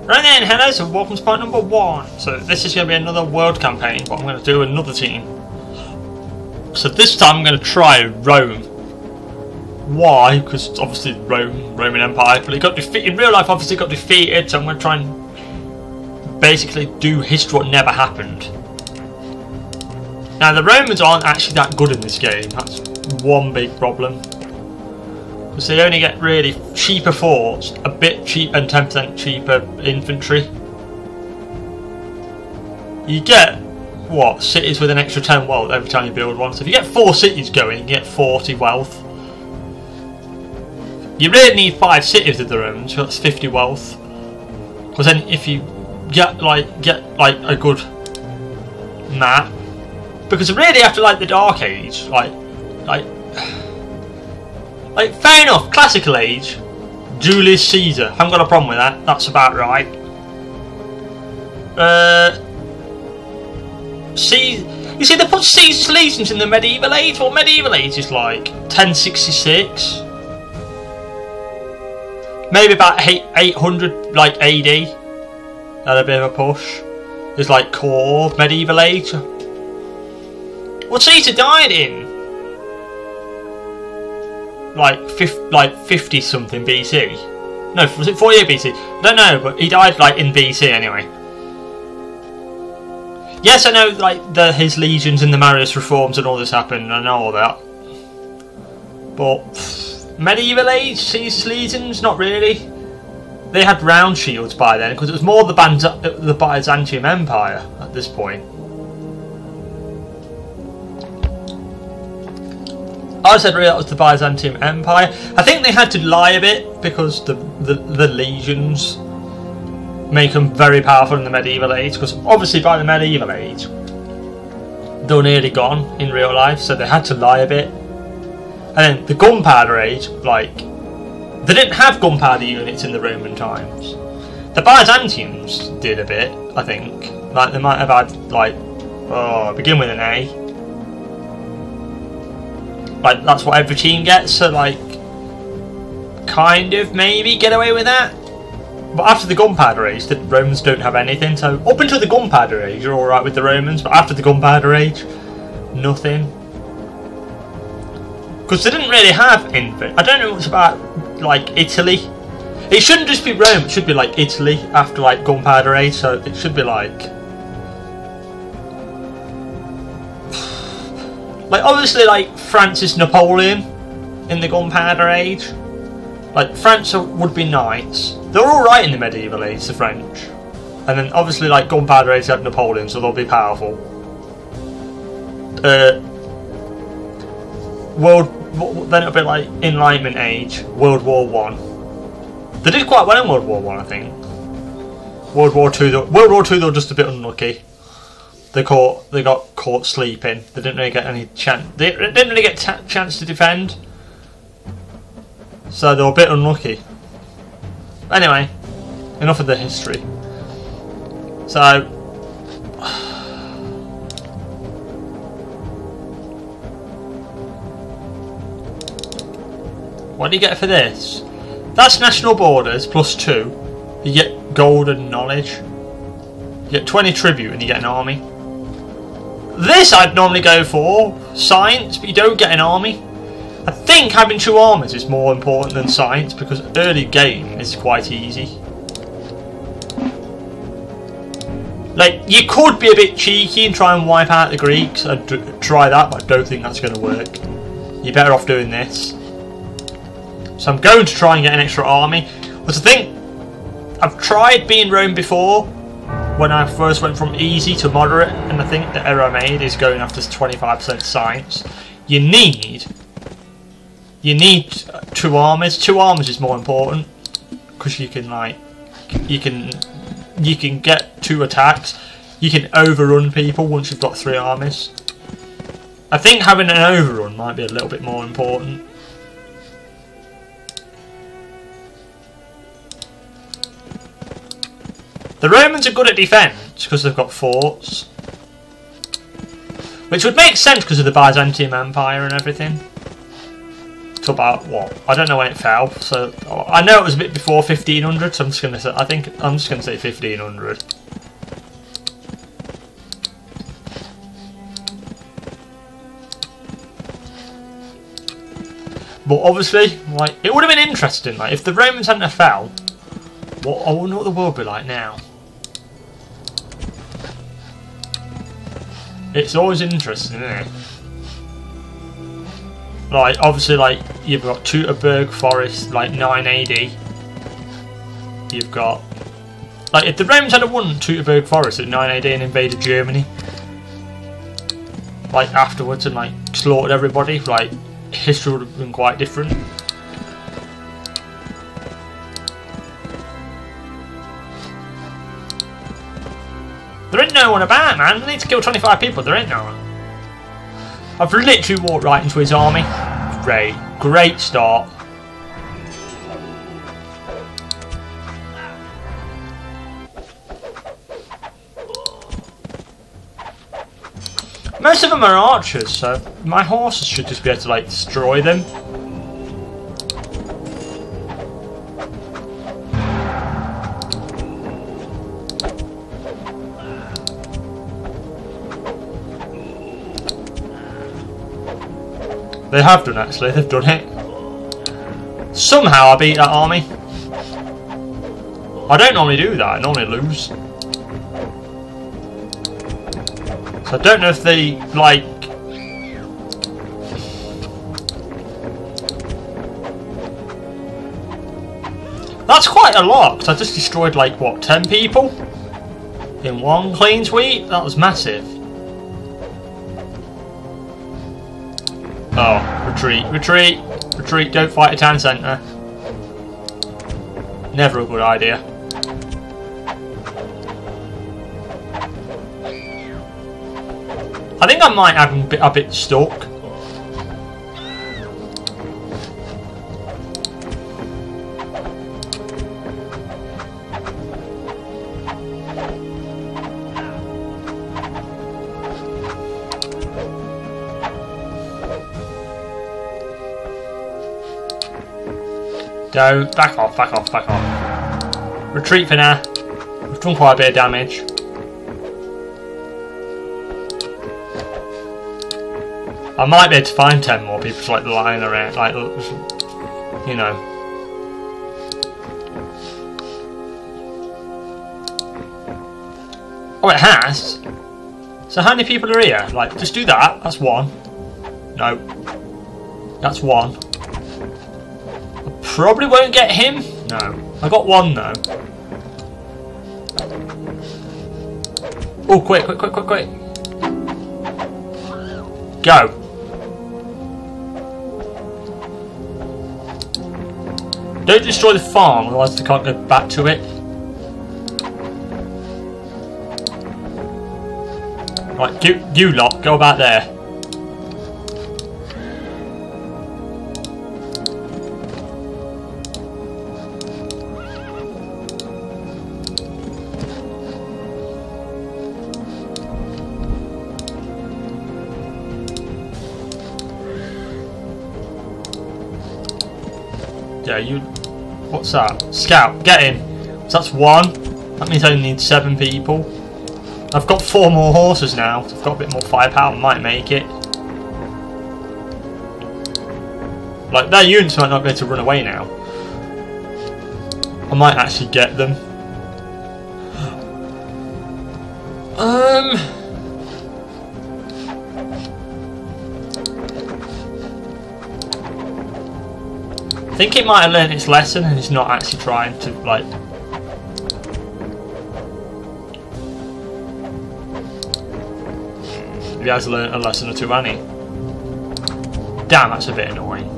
Right then, hello, so welcome to part number 1. So this is going to be another world campaign, but I'm going to do another team. So this time I'm going to try Rome. Why? Because obviously Roman Empire, but it got defeated. In real life, obviously got defeated, so I'm going to try and basically do history what never happened. Now the Romans aren't actually that good in this game. That's one big problem. Because they only get really cheaper forts, a bit cheap and 10% cheaper infantry. You get, what, cities with an extra 10 wealth every time you build one. So if you get 4 cities going, you get 40 wealth. You really need 5 cities with the Romans, so that's 50 wealth. Because then if you get like a good map, because really after like the Dark Age, like fair enough, Classical Age, Julius Caesar, haven't got a problem with that, that's about right. You see, they put Caesar's legions in the Medieval Age. Well, Medieval Age is like 1066, maybe about 800 like AD. Had a bit of a push. It's like core Medieval Age. Well, Caesar died in like 50 something BC. No, was it 48 BC? I don't know, but he died like in BC anyway. Yes, I know like his legions and the Marius reforms and all this happened. I know all that. But Medieval Age, Caesar's legions, not really. They had round shields by then because it was more the Byzantium Empire at this point. I said really that was the Byzantium Empire. I think they had to lie a bit because the legions make them very powerful in the Medieval Age, because obviously by the Medieval Age they were nearly gone in real life, so they had to lie a bit. And then the Gunpowder Age, like, they didn't have gunpowder units in the Roman times. The Byzantians did a bit, I think. Like they might have had like, begin with an A. Like that's what every team gets, so like kind of maybe get away with that. But after the Gunpowder Age, the Romans don't have anything, so up until the Gunpowder Age you're alright with the Romans, but after the Gunpowder Age, nothing. Because they didn't really have infantry. I don't know much about like Italy. It shouldn't just be Rome, it should be like Italy after like Gunpowder Age, so it should be like obviously like Francis Napoleon in the Gunpowder Age. Like France would be knights. They're alright in the Medieval Age, the French. And then obviously like Gunpowder Age had Napoleon, so they'll be powerful. Then it'll be like Enlightenment Age, World War 1. They did quite well in World War 1, I think. World War 2 they were just a bit unlucky. They got caught sleeping. They didn't really get any chance. They didn't really get chance to defend, so they were a bit unlucky. Anyway, enough of the history. So, what do you get for this? That's national borders plus 2. You get gold and knowledge. You get 20 tribute and you get an army. This I'd normally go for science, but you don't get an army. I think having 2 armies is more important than science because early game is quite easy. Like, you could be a bit cheeky and try and wipe out the Greeks. I'd try that, but I don't think that's going to work. You're better off doing this. So I'm going to try and get an extra army. But I think I've tried being Rome before, when I first went from easy to moderate, and I think the error I made is going after 25% science. You need 2 armies. 2 armies is more important because you can get 2 attacks. You can overrun people once you've got 3 armies. I think having an overrun might be a little bit more important. The Romans are good at defence because they've got forts, which would make sense because of the Byzantium Empire and everything. to about what? I don't know when it fell. So I know it was a bit before 1500. So I'm just gonna say. I think I'm just gonna say 1500. But obviously, like, it would have been interesting. Like, if the Romans hadn't have fell, I wonder what the world would be like now. It's always interesting, isn't it? Like, obviously, like, you've got Teutoburg Forest, like, 9 AD. You've got... Like, if the Romans had won Teutoburg Forest at 9 AD and invaded Germany, like, afterwards and, like, slaughtered everybody, like, history would have been quite different. There ain't no one about, man. I need to kill 25 people. There ain't no one. I've literally walked right into his army. Great. Great start. Most of them are archers, so my horses should just be able to, like, destroy them. They have done, actually. They've done it. Somehow I beat that army. I don't normally do that. I normally lose. So I don't know if they, like... That's quite a lot, because I just destroyed, like, what, 10 people? In one clean sweep? That was massive. Oh, retreat, retreat, retreat, don't fight a town centre. Never a good idea. I think I might have been a bit stuck. Don't. Back off, back off, back off. Retreat for now. We've done quite a bit of damage. I might be able to find 10 more people like lying around, like, you know. Oh, it has? So how many people are here? Like, just do that. That's one. No. That's one. I probably won't get him. No. I got one, though. Oh, quick, quick, quick, quick, quick. Go. Don't destroy the farm, otherwise they can't go back to it. Right, you lot, go about there. Yeah, you... What's that? Scout, get in. So that's one. That means I only need 7 people. I've got 4 more horses now. So I've got a bit more firepower. Might make it. Like, their units might not be able to run away now. I might actually get them. I think it might have learned its lesson and it's not actually trying to, like... Maybe has learned a lesson or two, hasn't he? Damn, that's a bit annoying.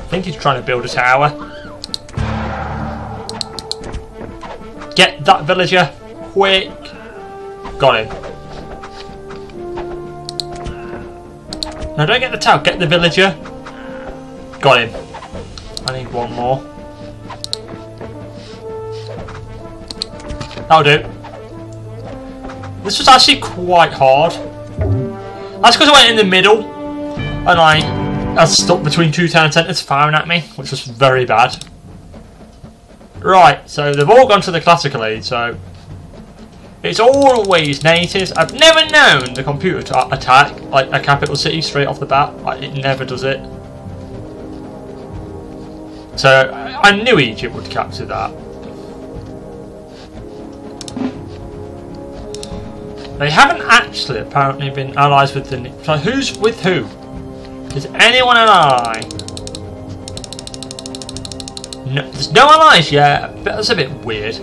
I think he's trying to build a tower. Get that villager. quick. Got him. No, don't get the tower, get the villager. Got him. I need one more. That'll do. This was actually quite hard. That's because I went in the middle and I was stuck between two town centres firing at me, which was very bad. Right, so they've all gone to the classical age, so it's always natives. I've never known the computer to attack like a capital city straight off the bat. Like, it never does it. So I knew Egypt would capture that. They haven't actually apparently been allies with the... So who's with who? Is anyone an ally? No, there's no allies yet, but that's a bit weird.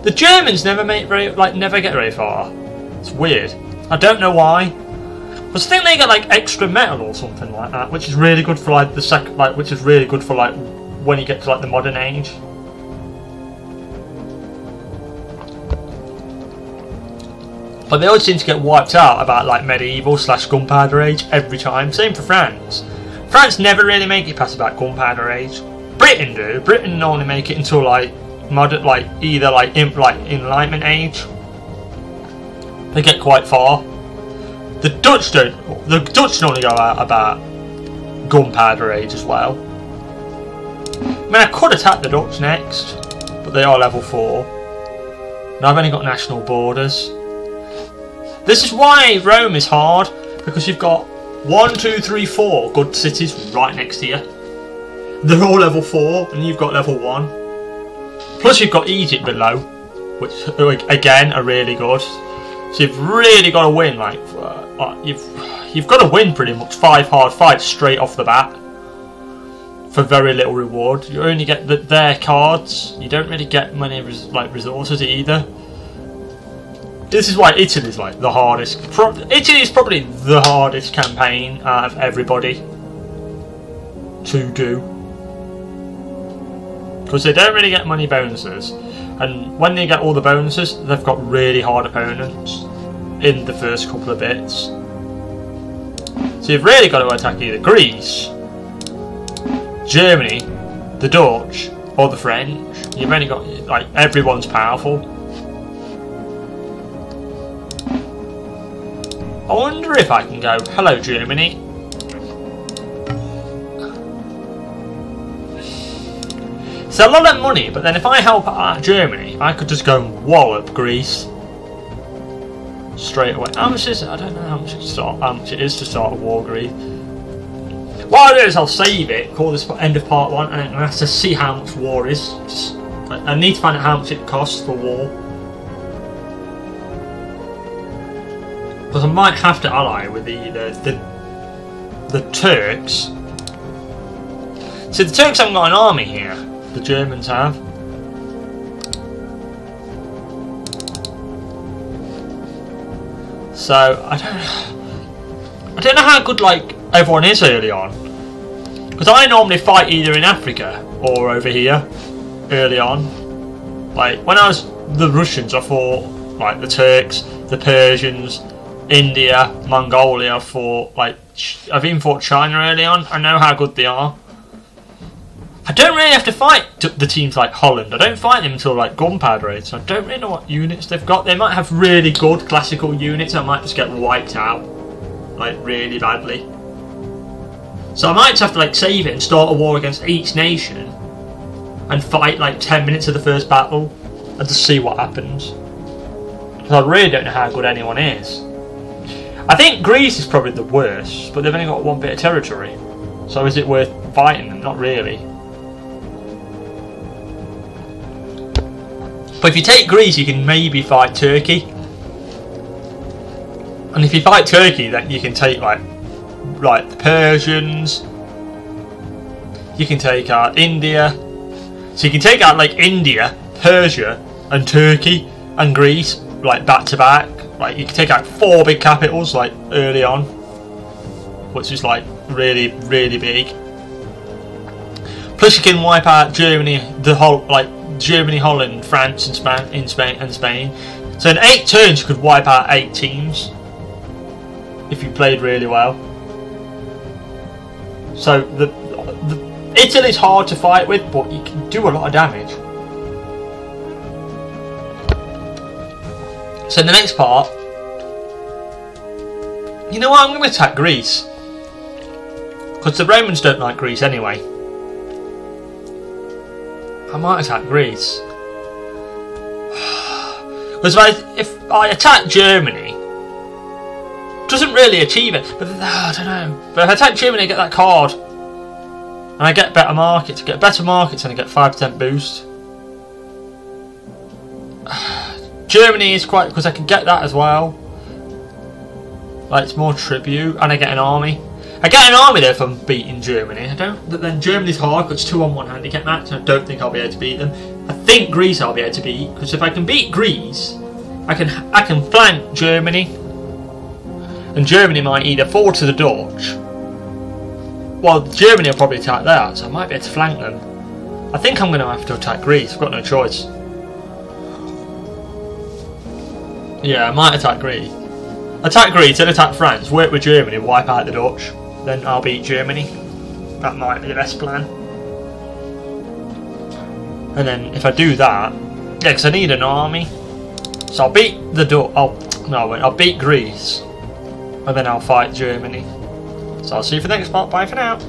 The Germans never never get very far. It's weird. I don't know why. I think they get like extra metal or something like that, which is really good for like the which is really good for like when you get to like the modern age. But they always seem to get wiped out about like medieval / gunpowder age every time. Same for France. France never really make it past about gunpowder age. Britain do. Britain only make it until like modern, like either like Enlightenment age. They get quite far. The Dutch don't. The Dutch only go out about gunpowder age as well. I mean, I could attack the Dutch next, but they are level 4. And I've only got national borders. This is why Rome is hard, because you've got 1, 2, 3, 4 good cities right next to you. They're all level 4, and you've got level 1. Plus you've got Egypt below, which again are really good. So you've really got to win, like you've got to win pretty much 5 hard fights straight off the bat for very little reward. You only get their cards. You don't really get many resources either. This is why Italy's like the hardest. Italy is probably the hardest campaign out of everybody to do, because they don't really get money bonuses, and when they get all the bonuses, they've got really hard opponents in the first couple of bits. So you've really got to attack either Greece, Germany, the Dutch, or the French. You've only got like everyone's powerful. I wonder if I can go, hello Germany. It's a lot of money, but then if I help out Germany, I could just go and wallop Greece straight away. How much is it? I don't know how much it is to start a war, Greece. What I'll do is I'll save it, call this end of part 1, and then I have to see how much war is. I need to find out how much it costs for war. Because I might have to ally with the Turks. So the Turks haven't got an army here. The Germans have. So I don't know how good like everyone is early on. Because I normally fight either in Africa or over here early on. Like when I was the Russians, I fought like the Turks, the Persians, India, Mongolia. I've even fought China early on. I know how good they are. I don't really have to fight the teams like Holland. I don't fight them until like gunpowder age, so I don't really know what units they've got. They might have really good classical units. I might just get wiped out like really badly. So I might just have to like save it and start a war against each nation and fight like 10 minutes of the first battle and just see what happens. Because I really don't know how good anyone is. I think Greece is probably the worst, but they've only got 1 bit of territory. So is it worth fighting them? Not really. But if you take Greece, you can maybe fight Turkey. And if you fight Turkey, then you can take like the Persians. You can take out India. So you can take out like India, Persia, and Turkey, and Greece, like back to back. Like you can take out 4 big capitals like early on, which is like really, really big. Plus you can wipe out Germany, the whole like Germany, Holland, France, and Spain. So in 8 turns, you could wipe out 8 teams if you played really well. So Italy's hard to fight with, but you can do a lot of damage. So in the next part, you know what? I'm going to attack Greece, because the Romans don't like Greece anyway. I might attack Greece. Because if I attack Germany, it doesn't really achieve it. But I don't know. But if I attack Germany, I get that card, and I get better markets. I get better markets, and I get 5% boost. Germany is quite, because I can get that as well. Like, it's more tribute, and I get an army. I get an army there if I'm beating Germany. But then Germany's hard, because it's 2-on-1 handicap match, and I don't think I'll be able to beat them. I think Greece I'll be able to beat, because if I can beat Greece, I can flank Germany, and Germany might either fall to the Dutch. Well, Germany will probably attack that, so I might be able to flank them. I think I'm going to have to attack Greece. I've got no choice. Yeah, I might attack Greece. Attack Greece, then attack France, work with Germany, wipe out the Dutch. Then I'll beat Germany. That might be the best plan. And then if I do that, yeah, because I need an army. So I'll beat the Dutch. I'll beat Greece, and then I'll fight Germany. So I'll see you for the next part. Bye for now.